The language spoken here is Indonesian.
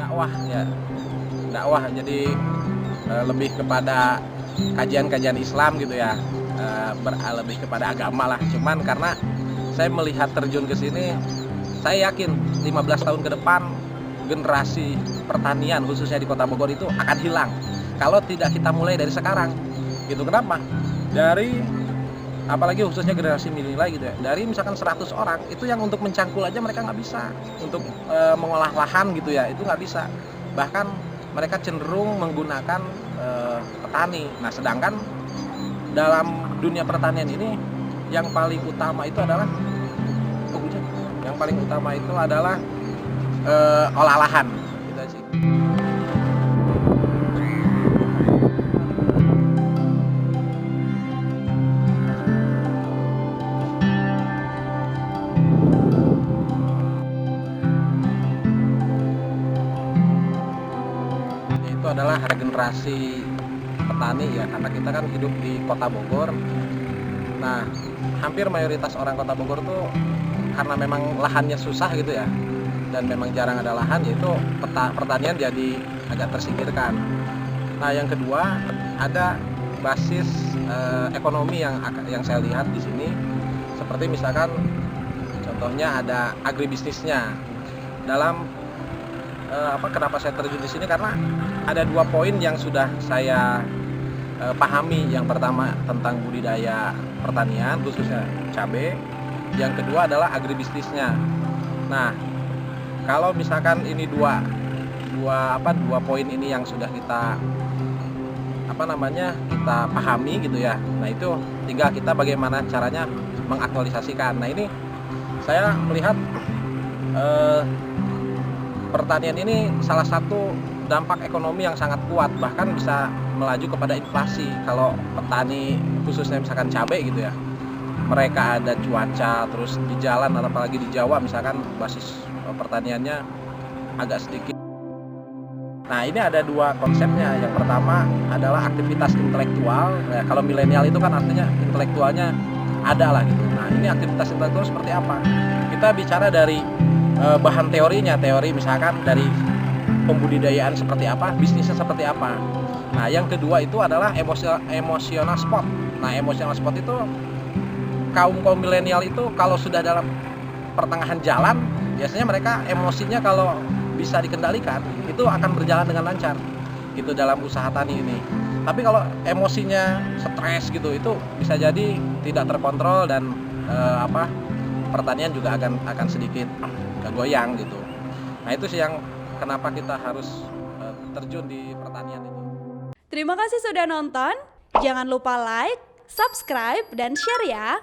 dakwah ya, dakwah jadi lebih kepada kajian-kajian Islam gitu ya, lebih kepada agama lah. Cuman karena saya melihat terjun ke sini, saya yakin 15 tahun ke depan generasi pertanian khususnya di Kota Bogor itu akan hilang kalau tidak kita mulai dari sekarang gitu. Kenapa? Dari apalagi khususnya generasi milenial gitu ya, dari misalkan 100 orang itu yang untuk mencangkul aja mereka nggak bisa, untuk mengolah lahan gitu ya itu nggak bisa, bahkan mereka cenderung menggunakan petani. Nah sedangkan dalam dunia pertanian ini yang paling utama itu adalah yang paling utama itu adalah olah lahan gitu sih. Itu adalah regenerasi petani ya, karena kita kan hidup di Kota Bogor. Nah hampir mayoritas orang Kota Bogor tuh karena memang lahannya susah gitu ya, dan memang jarang ada lahan, yaitu pertanian jadi agak tersingkirkan. Nah yang kedua ada basis ekonomi yang saya lihat di sini, seperti misalkan contohnya ada agribisnisnya. Dalam kenapa saya terjun di sini, karena ada 2 poin yang sudah saya pahami. Yang pertama tentang budidaya pertanian khususnya cabai, yang kedua adalah agribisnisnya. Nah kalau misalkan ini dua poin ini yang sudah kita kita pahami gitu ya, nah itu tinggal kita bagaimana caranya mengaktualisasikan. Nah ini saya melihat pertanian ini salah satu dampak ekonomi yang sangat kuat, bahkan bisa melaju kepada inflasi kalau petani khususnya misalkan cabai gitu ya, mereka ada cuaca terus di jalan, apalagi di Jawa misalkan basis pertaniannya agak sedikit. Nah ini ada 2 konsepnya. Yang pertama adalah aktivitas intelektual ya, kalau milenial itu kan artinya intelektualnya ada lah gitu. Nah ini aktivitas intelektual seperti apa? Kita bicara dari bahan teorinya, teori misalkan dari pembudidayaan seperti apa, bisnisnya seperti apa. Nah yang kedua itu adalah emosional spot. Nah emosional spot itu kaum milenial itu kalau sudah dalam pertengahan jalan, biasanya mereka emosinya kalau bisa dikendalikan itu akan berjalan dengan lancar gitu dalam usaha tani ini. Tapi kalau emosinya stres gitu, itu bisa jadi tidak terkontrol dan pertanian juga akan sedikit goyang gitu. Nah itu sih yang kenapa kita harus terjun di pertanian itu. Terima kasih sudah nonton. Jangan lupa like, subscribe, dan share ya.